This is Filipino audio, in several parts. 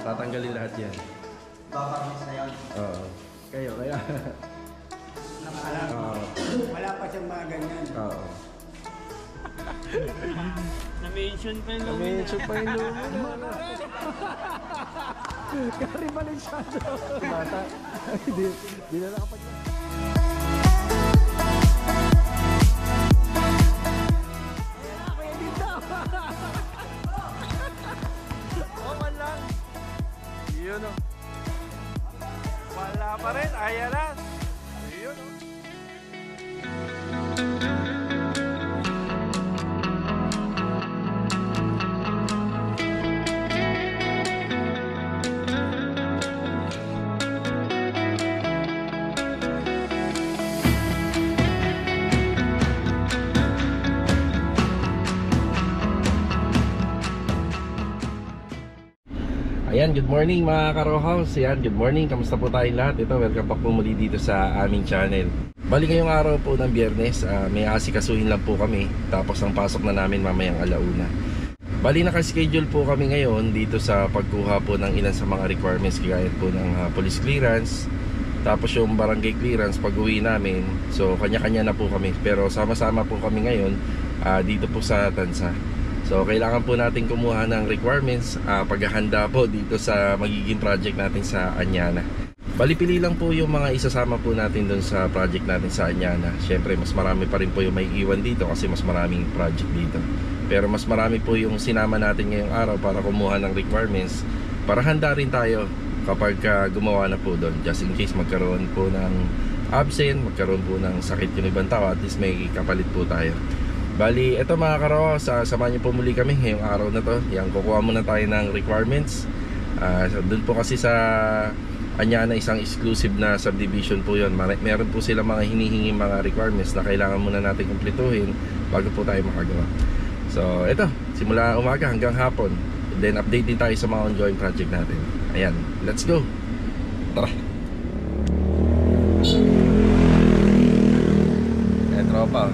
tatanggalin lahat yan. Baka miss na yan. Oo. Kayo, kaya. Wala pa siyang mga ganyan. Oo. Na-mention pa yung lumina. Na-mention pa yung lumina. Gary Valenciano. Bata. Di na nakapag... Oman lang. Yun o. Wala pa rin. Ayan na. Yun o. Ayan, good morning mga ka-Rowhouse. Ayan, good morning. Kamusta po tayong lahat? Ito, welcome back po muli dito sa aming channel. Bali ngayong araw po ng Biyernes, may asikasuhin lang po kami. Tapos ang pasok na namin mamayang alauna. Bali nakaschedule po kami ngayon dito sa pagkuha po ng ilan sa mga requirements kagaya po ng police clearance. Tapos yung barangay clearance pag uwi namin. So kanya-kanya na po kami. Pero sama-sama po kami ngayon dito po sa Tansa. So kailangan po natin kumuha ng requirements, paghahanda po dito sa magiging project natin sa Anyana. Bali-pili lang po yung mga isasama po natin doon sa project natin sa Anyana. Siyempre mas marami pa rin po yung may iwan dito kasi mas maraming project dito. Pero mas marami po yung sinama natin ngayong araw para kumuha ng requirements para handa rin tayo kapag gumawa na po doon. Just in case magkaroon po ng absent, magkaroon po ng sakit yung ibang tao, at least may kapalit po tayo. Bali, eto mga karo, samahan niyo po muli kami ngayong araw na to. Yan, kukuha muna tayo ng requirements. Doon po kasi sa Anyana, isang exclusive na subdivision po yun. Meron po sila mga hinihingi mga requirements na kailangan muna natin kumpletuhin bago po tayo makagawa. So, eto, simula umaga hanggang hapon. Then, update din tayo sa mga ongoing project natin. Ayan, let's go! Tara! Ayan, tropa.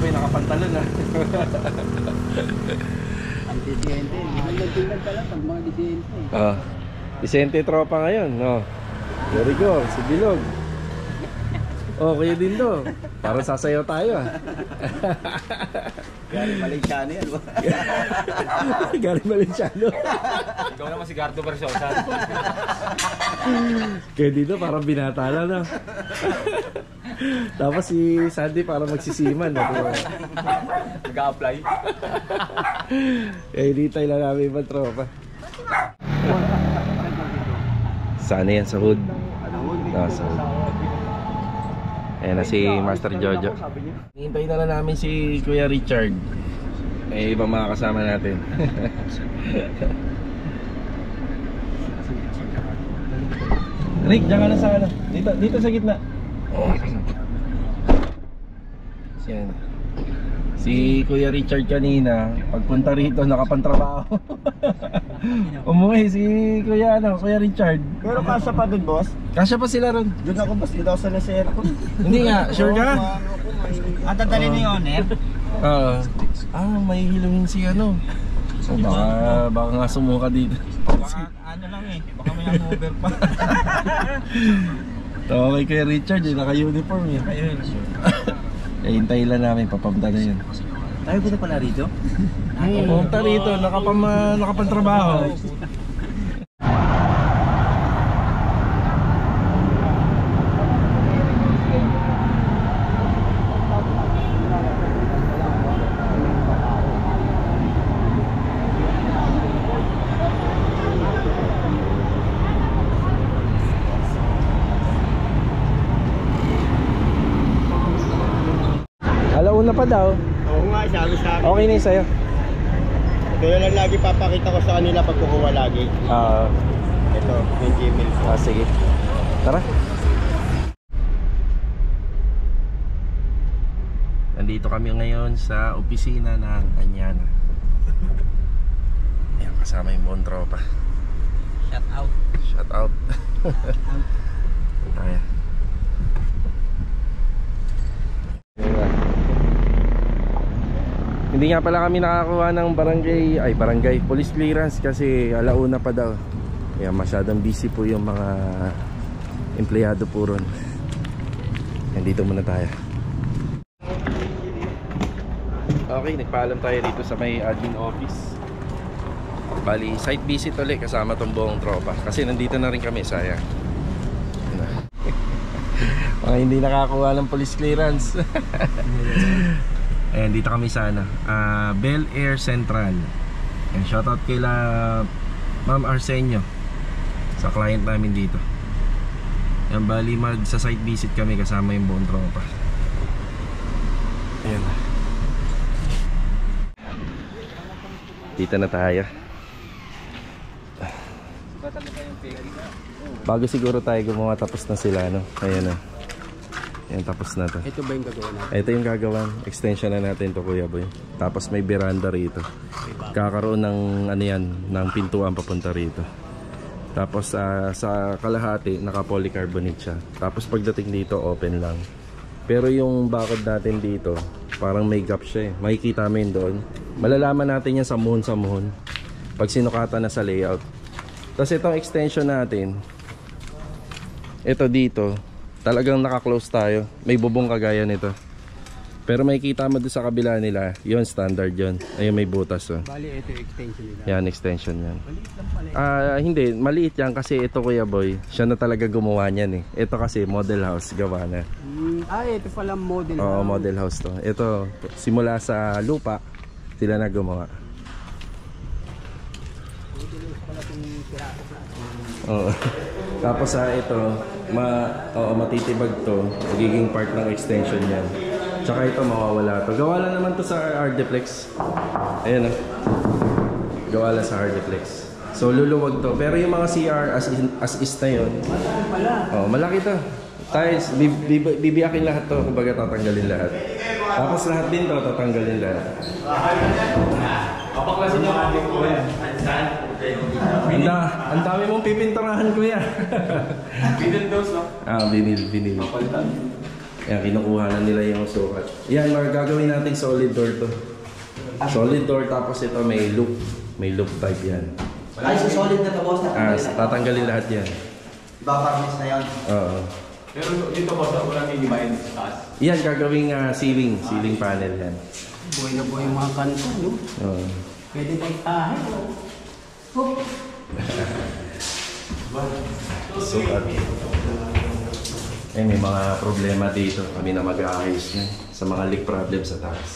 May nakapantalon na. Ang disyente. Tingnan ka lang pag mga disyente. Disyente tropa ngayon. Very good. Si Bilog. Kuya din do. Parang sasayaw tayo. Gary Valenciano yan. Gary Valenciano. Ikaw naman si Gardo Versosa. Kaya dito parang binatala na. Tapos si Sandy parang magsisiman. Nag-a-apply. Kaya dito lang namin ibang tropa. Sana yan sa hood. Sa hood. Ayan na si Master Jojo. Hintayin na lang namin si Kuya Richard. May ibang mga kasama natin. Rick, diyan ka na sa ano. Dito sa gitna. Yan. Si Kuya Richard kanina, pagpunta rito nakapantrabaho. Umuwi si Kuya Richard. Pero kasya pa dun, boss? Kasya pa sila ron. Doon ako, boss. Dito ako sa nasera ko. Hindi nga, sure ka? At dadalhin ni owner? May hilungin si ano. Baka nga sumuka dito. Baka ano lang baka may hangover pa. Okay Kuya Richard, naka-uniform yun. Hintayin lang namin, papunta na yun. Tayo ba pala rito? Pumunta rito, nakapantrabaho. Alauna pa daw. Oo nga, sabi sa akin. Okay na yun sa'yo. Kaya lang lagi papakita ko sa kanila pag kukuha lagi. Ito, yung Gmail ko. Sige. Tara. Nandito kami ngayon sa opisina ng Anyana. Ayan, kasama yung buong tropa. Shout out. Shout out. Ayan. Hindi nga pala kami nakakuha ng barangay police clearance kasi alauna pa daw. Kaya masyadong busy po yung mga empleyado po ron. Nandito muna tayo. Okay, nagpaalam tayo dito sa may admin office. Bali, site visit ulit kasama tong buong tropa. Kasi nandito na rin kami, sayang. Mga hindi nakakuha ng police clearance. Ayan, dito kami sa Bel Air Central. Ayan, shoutout kila Ma'am Arsenio sa client namin dito. Ayan, bali sa site visit kami kasama yung buong tropa. Ayan. Dito na tayo. Bago siguro tayo gumawa, tapos na sila, no? Ayan, no? Ayan, tapos na to. Ito ba yung gagawin natin? Ito yung gagawan. Extension na natin to, Kuya Boy. Tapos may veranda rito. Kakaroon ng ano yan, ng pintuan papunta rito. Tapos sa kalahati naka polycarbonate siya. Tapos pagdating dito open lang. Pero yung bakod natin dito parang may gap siya eh. Makikita namin doon. Malalaman natin yan sa muhon pag sinukatan na sa layout. Tapos itong extension natin, ito dito talagang naka-close tayo. May bubong kagaya nito. Pero makikita mo doon sa kabila nila, yon standard yon. Ayun, may butas, oh. Bali, ito yung extension nila. Yan, extension yan. Maliit lang pala. Hindi, maliit yan kasi ito, Kuya Boy, siya na talaga gumawa niyan eh. Ito kasi model house, gawa na. Ito pala model house. Oo, model house to. Ito, simula sa lupa, sila na gumawa. Model house pala itong pirato. Oo. Tapos ito, matitibag to, magiging part ng extension yan. Tsaka ito mawawala to. Gawa lang naman to sa Hardiplex. Ayan o. Gawa lang sa Hardiplex. So luluwag to. Pero yung mga CR as is na yun. Malaki pala. Oh, malaki to. Tiles, bibiyakin lahat to. Kumbaga tatanggalin lahat. Tapos lahat din to, tatanggalin lahat. Kapaklasin nyo kami po yan. Ang dami mong pipinturahan, Kuya. Binil dose, no? Binil. Kapalitan. Yan, kinukuha na nila yung sukat. Yan, gagawin natin solid door to. Solid door, tapos ito may loop. May loop type yan. Ay, so solid na to, boss. Tatanggalin lahat yan. Bakarmis na yan. Oo. Pero dito boss, walang minimayin sa taas. Yan, gagawing ceiling panel yan. Buhay na buhay yung mga kanto, no? Oo. Pwede na itahin. Sukat. May mga problema dito. Kami na mag-aayos niya sa mga leak problem sa taas.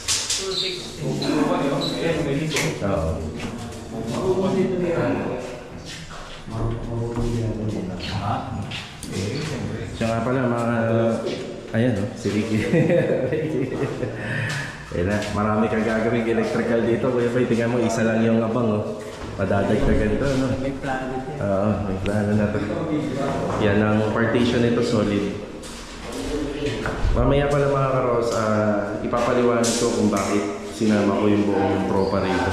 Oo. Siya nga pala mga... Ayan, no? Si Ricky. Ayan na, marami kang gagawing electrical dito. Kuya Fay, tingnan mo, isa lang yung abang, oh. Padadagdagan to, no? May plano. Oo, may plano na to. Yan ang partition nito, solid. Mamaya pala mga karos, ipapaliwanag ko kung bakit sinama ko yung buong tropa rito.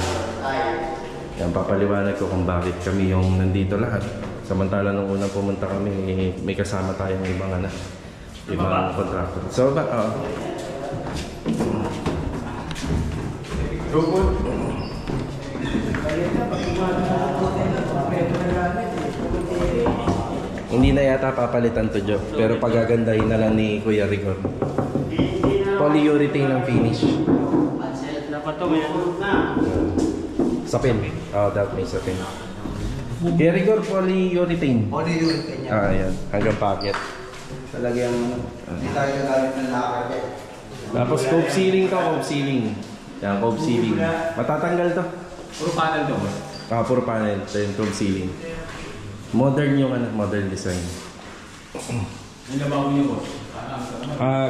Yan, papaliwanag ko kung bakit kami yung nandito lahat. Samantala nung unang pumunta kami, may kasama tayong ibang contractor. So, hindi na yata papalitan to, Joe. Pero pagagandahin na lang ni Kuya Rigor. Polyurethane ang finish. Sapin. That may sapin. Kuya Rigor, polyurethane. Polyurethane yan. Ayan. Hanggang packet. Talagang hindi tayo nagamit ng lakad eh. Tapos cove ceiling to, cove ceiling. Yan, cove ceiling. Matatanggal to. Puro panel to boss. Puro panel. Ito yung cove ceiling. Modern yung modern design. Yung labaw niyo boss.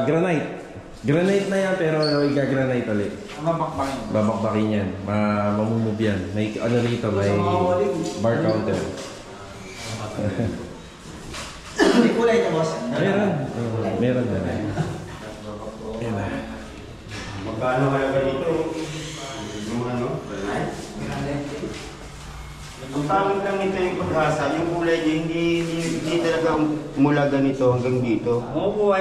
Granite. Granite na yan pero i-granite ulit. Mabakbakin. Babakbakin yan. Mamumove yan. May ano rito, may bar counter. May kulay niya, boss. Meron. Meron na. Ayan na. Magkano kaya ganito? Yung ano? Ang pangit lang nito yung pag-asa, yung kulay niya, hindi talaga mula ganito hanggang dito.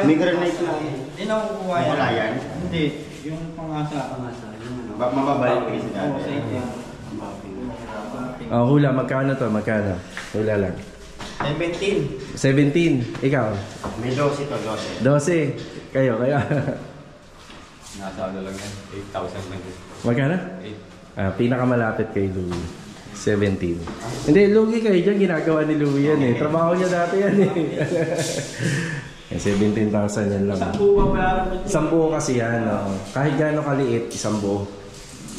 May granite na. Hindi na kukuha yan. Wala yan. Hindi. Yung pangasa. Yung ano. Mababalik kayo sa dati. Oh, hula, magkano to? Magkano? Hula lang. 17. 17. Ikaw? May 12 to, 12. 12. Kayo. Nasa ano lang yan, 8,000 lang. Magkano? 8. Pinakamalapit kay Louie. 17. Hindi, lugi kayo dyan. Ginagawa ni Louie yan eh. Trabaho niya dati yan eh. 17,000 yan lang. Isang buo kasi yan. Oh. Kahit gaano kaliit, isang buo.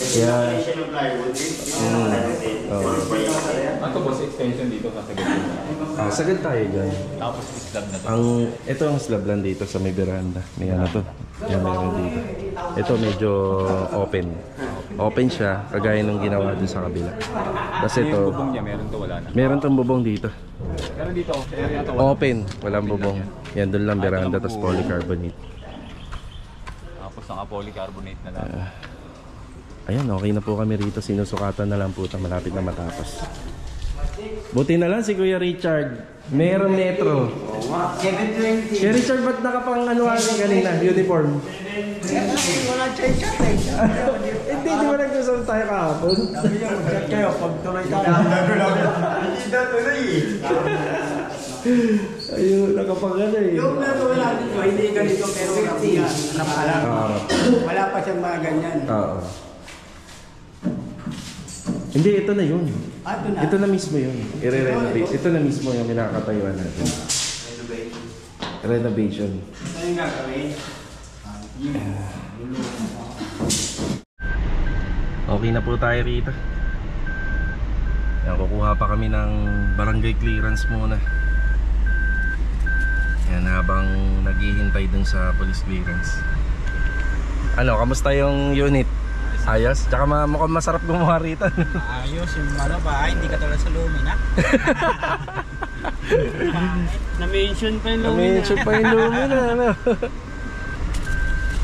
Kaya... Ano boss, extension dito sa sagad dito? sagad tayo dyan. Tapos slab na to. Ito ang slab lang dito sa may veranda. May ano to. Yan meron dito. Ito medyo open. Open siya, kagaya nung ginawa dun sa kabila. Kasi Yung ito, bubong niya, meron to, wala na. meron tong bubong dito. Pero dito, sa area to, wala. Open, walang bubong. Yan, dun lang veranda, tapos polycarbonate. Tapos naka-polycarbonate na lang. Ayan, okay na po kami rito. Sinusukatan na lang po ito. Malapit na matapos. Buti na lang si Kuya Richard. Meron metro. 720. Kuya Richard, ba't nakapang ano kanina? Uniform? Wala chat eh. Hindi, di ba nag-usap tayo kahapon? Sabi niya, mag-chat kayo pag tuloy tayo. Hindi na tuloy eh. Ayun, nakapang ano eh. Yung nagawa natin ko, hindi ganito pero napalang. Wala pa siyang mga ganyan. Oo. Hindi, ito na yun. Ito na. Ito na mismo yun. I-renovate. Ito na mismo yung kinakatayuan natin. Renovation. Ano yung gagawin? Okay na po tayo rito. Yan, kukuha pa kami ng barangay clearance muna. Yan, habang naghihintay dun sa police clearance. Ano, kamusta yung unit? Ayos? Tsaka mukhang masarap gumawa rito. Ayos yung ano ba? Hindi ka tulad sa Lumina. Na-mention pa yung Lumina. Na-mention pa yung Lumina, ano?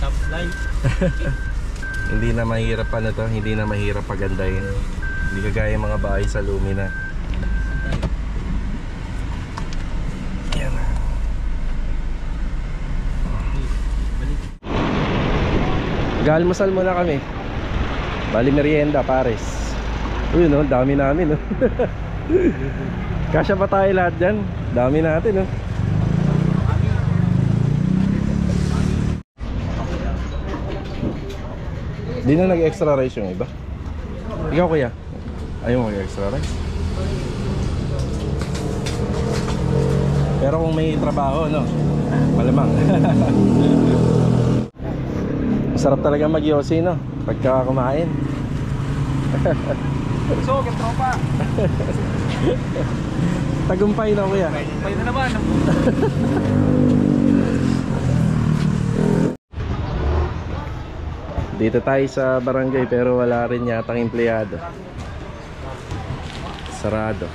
Top life. Hindi na mahirap ano to, hindi na mahirap pagandahin. Hindi kagaya yung mga bahay sa Lumina. Yan. Galmasal muna kami. Bali merienda, pares. Uy, no, dami namin, no. Kasya pa tayo lahat dyan. Dami natin, no. Di na nag-extra rice yung iba. Ikaw kuya, ayaw mo mag-extra rice? Pero kung may trabaho, no, malamang. Masarap talaga mag-yosi, no, pagka kumain. So, get tropa. Tagumpay na kuya. Tagumpay na naman. Dito tayo sa barangay pero wala rin yatang empleyado. Sarado.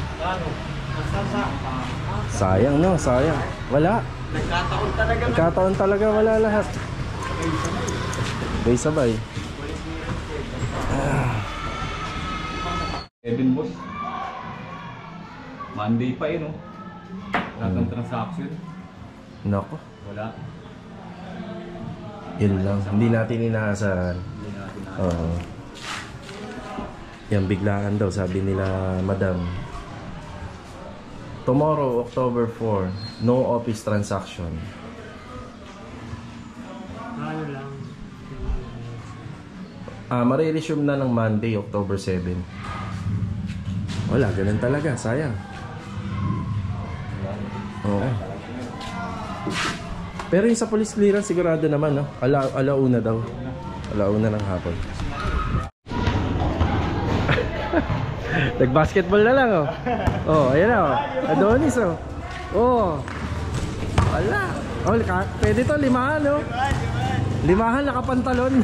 Sayang, no, sayang. Wala. Nagkataon talaga wala lahat. Sabay. Kevin boss. Monday pa yun, oh. Lahat ng transaction. Nako. Wala. Yun lang. Hindi natin inaasahan. Oo. Yan, biglaan daw, sabi nila madam. Tomorrow, October 4, no office transaction. Ano lang. Mariresume na ng Monday, October 7. Wala, ganun talaga. Sayang. Oo. Pero yung sa police clearance, sigurado naman, no? Alauna daw. Alauna ng hapon. Nag-basketball na lang, oh. Oh, ayan na, oh. Adonis, oh. Oh. Wala. Oh, pwede to, limahan, oh. Limahan, nakapantalon.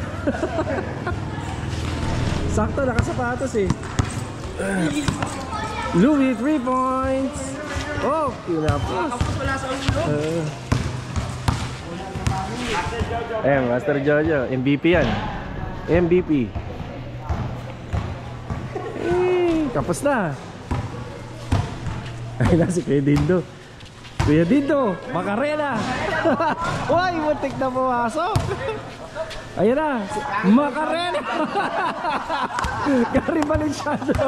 Sakto, nakasapatos, eh. Louie, 3 points. Oh, kinapos. Master Jojo, MVP yan. MVP. Kapos na. Ay na si Kuya Dindo. Kuya Dindo, makarela. Uy, muntik na pumasok. Ayan na, Macarena! Gary Valenciano!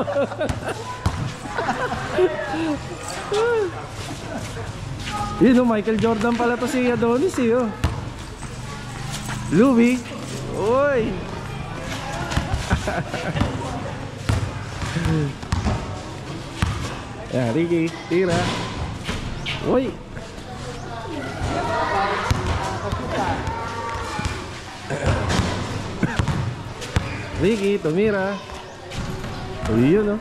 Yun o, Michael Jordan pala to si Adonis eh oh. Louis. Uy! Ayan, Ricky, tira. Uy! Ricky, tumira. Uy, yun oh.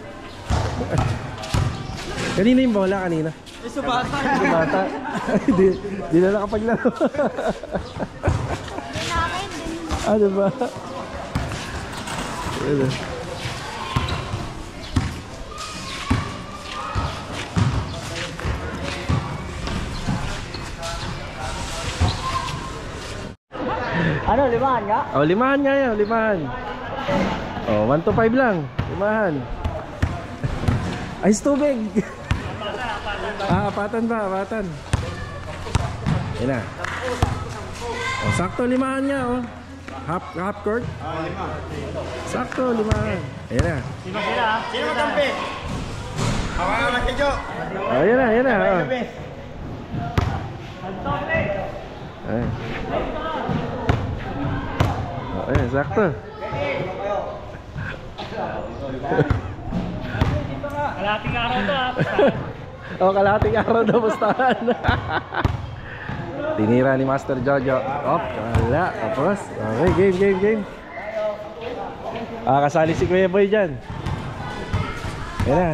Kanina yung bola kanina. Subata. Subata. Di na nakapaglaro. Ano ba? Ano? Ano, limahan nga? Oh, limahan nga yan, limahan. Oh, 1 to 5 lang. Limahan. Ay, tubig. Apatan ba? Apatan. Yan na. Oh, sakto limahan niya, oh. Half court. Lima. Sakto limahan. Ayan na. Sino matampi? Hawakan na si Jo. Oh, yan na, yan na. Oh. Ayan. Oh, ayan, sakto. Kalating araw to ha. Oh, kalahating araw daw pustahan. Tinira ni Master Jojo. Op, wala. Tapos, okay, game. Kasali si Kuya Boy dyan. Yan na.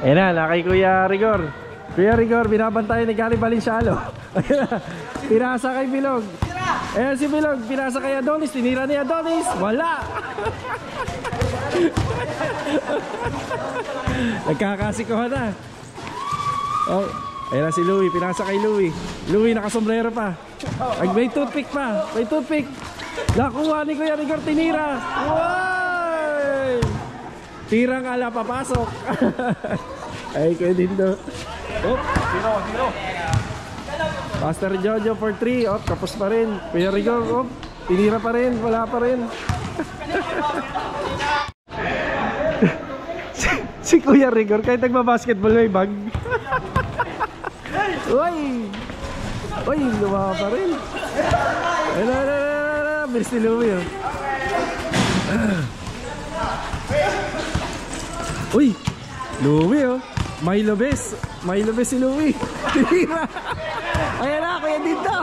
Yan na, nakay Kuya Rigor. Kuya Rigor, binabantayan ni Gary Valenciano. Pinasa kay Bilog. Ayan si Bilog, pinasa kay Adonis. Tinira ni Adonis. Wala. Nagkakasikuhan na. Oh, ayan na si Louie, pinasa kay Louie. Louie nakasombrero pa. May toothpick pa. May toothpick. Nakuha ni Kuya Rigor, tinira. Wow! Tirang ala papasok. Ay, Kuya Dindo. Oh, 0. Master Jojo for 3. Oh, tapos pa rin. Kuya Rigor, oh, tinira pa rin. Wala pa rin. si Kuya Rigor, kahit nagbabasketball may bag. Uy! Uy, lumawa pa rin. Bilis ni Louie, oh. Uy! Louie, oh. Milo Bes si Louie. Tinira. Ayan na, Kuya Dito.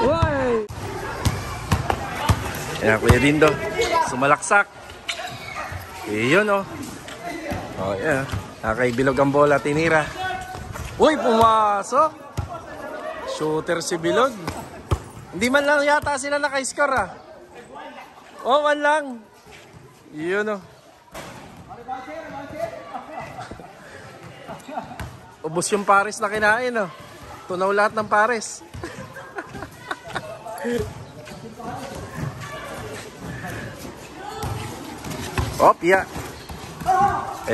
Uy! Ayan, Kuya Dindo. Sumalaksak. Iyon, oh. Oh, yeah. Nakaibilog ang bola, tinira. Uy, pumasok. Shooter si Bilog. Hindi man lang yata sila naka-score, ah. Oh, 1 lang. Iyon, oh. Ubos yung pares na kinain, oh. Tunaw lahat ng pares. Oh, piya.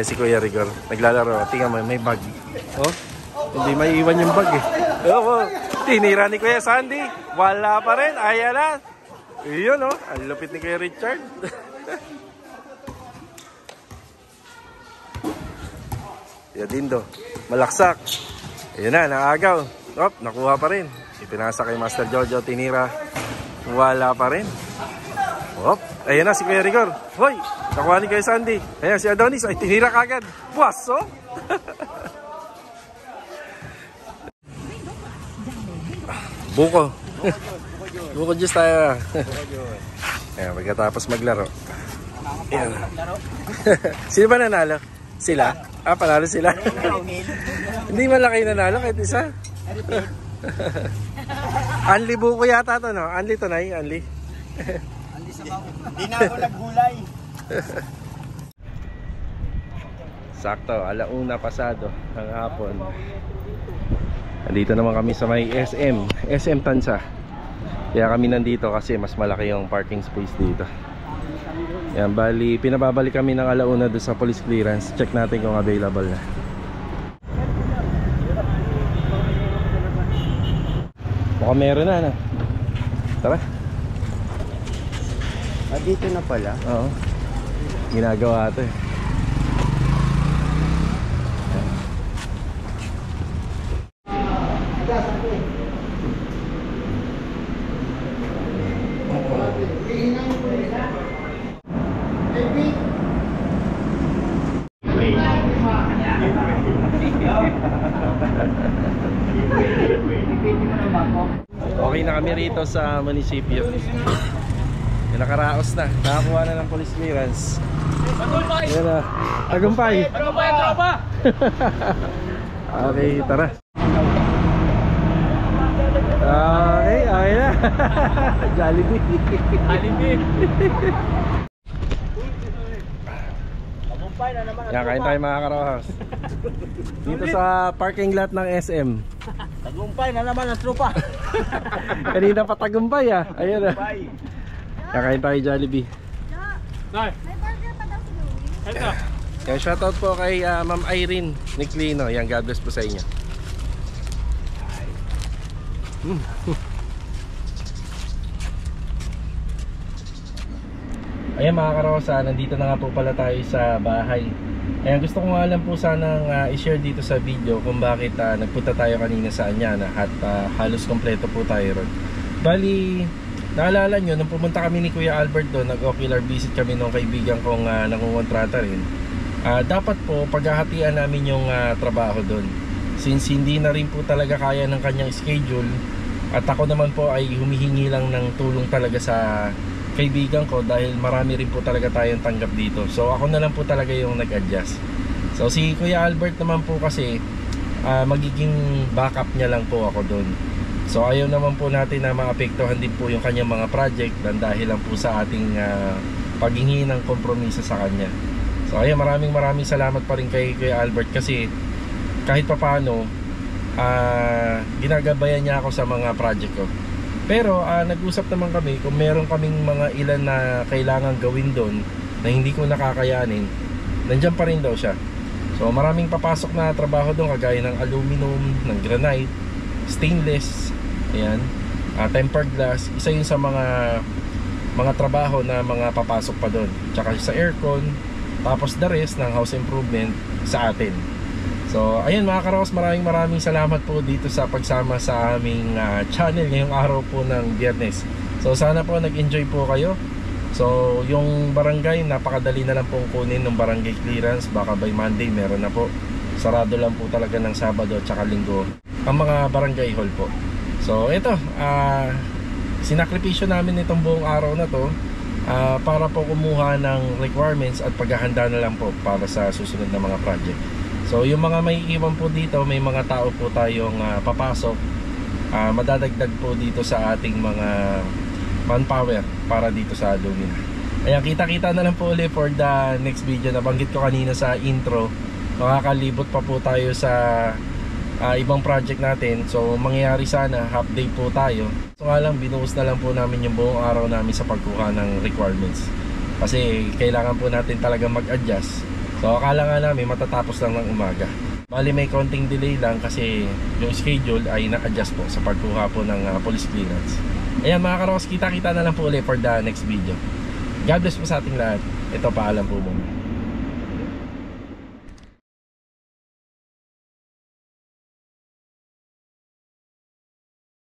Si Kuya Rigor naglalaro. Tingnan mo, may bag. Oh, hindi may iwan yung bag, eh. Oh, tinira ni Kuya Sandy. Wala pa rin. Ayan na. Iyon, oh. Ang lupit ni Kuya Richard. Kuya Dindo. Malaksak. Ayan na, naagaw. Oh, nakuha pa rin. Ipinasa kay Master Jojo. Tinira. Wala pa rin. Oh, ayan na si Kuya Rigor. Hoy, nakuha ni Kuya Sandy. Ayan si Adonis. Ay, tinira kagad. Buwaso. Buko. Buko juice tayo. Ayan, pagkatapos maglaro. Ayan. Sino ba nanalo? Sila? Panalo sila. Hindi man lang kayo nanalo kahit isa. Anli buko yata to, no? Anli to, Nay? Anli? Hindi na ako naghulay. Sakto, 1:00 pasado ng hapon. Andito naman kami sa may SM Tansa. Kaya kami nandito kasi mas malaki yung parking space dito. Yan, bali pinababalik kami ng alauna doon sa police clearance. Check natin kung available na. Mukhang meron na, ano? Tara. Dito na pala. Oo. Ginagawa ito eh. Okay na kami rito sa munisipyo. Yung nakaraos na, nakakuha na ng police clearance. Ayan na, tagumpay. Okay, tara. Okay, okay na. Jollibee. Yan, kain tayo mga Karohouse. Dito sa parking lot ng SM. Tagumpay na naman ang tropa. Kanina pa tagumpay ah. Ayan na. Kakain tayo Jollibee. May burger pa daw si Louie. Yan, shoutout po kay Ma'am Irene Niclino. Yan, God bless po sa inyo. Ayan mga Karosa, nandito na nga po pala tayo sa bahay. Ayan, gusto ko nga lang po sanang i-share dito sa video kung bakit nagpunta tayo kanina sa Anyana at halos kompleto po tayo ron. Bali, naalala nyo, nung pumunta kami ni Kuya Albert doon, nag-ocular visit kami ng kaibigan kong nangungontrata rin. Dapat po paghahatian namin yung trabaho doon. Since hindi na rin po talaga kaya ng kanyang schedule, at ako naman po ay humihingi lang ng tulong talaga sa kaibigan ko dahil marami rin po talaga tayong tanggap dito. So ako na lang po talaga yung nag-adjust. So si Kuya Albert naman po kasi magiging backup niya lang po ako doon. So ayaw naman po natin na maapektuhan din po yung kanyang mga project dahil lang po sa ating paghingi ng kompromiso sa kanya. So ayun, maraming salamat pa rin kay Kuya Albert kasi kahit papaano ginagabayan niya ako sa mga project ko. Pero nag-usap naman kami kung meron kaming mga ilan na kailangan gawin doon na hindi ko nakakayanin, nandiyan pa rin daw siya. So maraming papasok na trabaho doon kagaya ng aluminum, ng granite, stainless, ayan, tempered glass. Isa yun sa mga trabaho na mga papasok pa doon. Tsaka sa aircon, tapos the rest ng house improvement sa atin. So ayun mga Karos, maraming salamat po dito sa pagsama sa aming channel ngayong araw po ng Biyernes. So sana po nag-enjoy po kayo. So yung barangay, napakadali na lang pong kunin ng barangay clearance. Baka by Monday meron na po. Sarado lang po talaga ng Sabado at saka Linggo ang mga barangay hall po. So ito, sinakripisyo namin itong buong araw na to para po kumuha ng requirements at paghahanda na lang po para sa susunod na mga project. So yung mga may iwan po dito, may mga tao po tayong papasok, madadagdag po dito sa ating mga manpower para dito sa Lumina. Ayan, kita-kita na lang po ulit for the next video. Nabanggit ko kanina sa intro, makakalibot pa po tayo sa ibang project natin. So mangyayari sana, half day po tayo. So nga lang, binuhos na lang po namin yung buong araw namin sa pagkuha ng requirements. Kasi kailangan po natin talaga mag-adjust. So akala nga namin matatapos lang ng umaga. Bali may konting delay lang kasi yung schedule ay na-adjust po sa pagkuha po ng police clearance. Ayan mga Karos, kita-kita na lang po ulit for the next video. God bless po sa ating lahat. Ito, paalam po muna.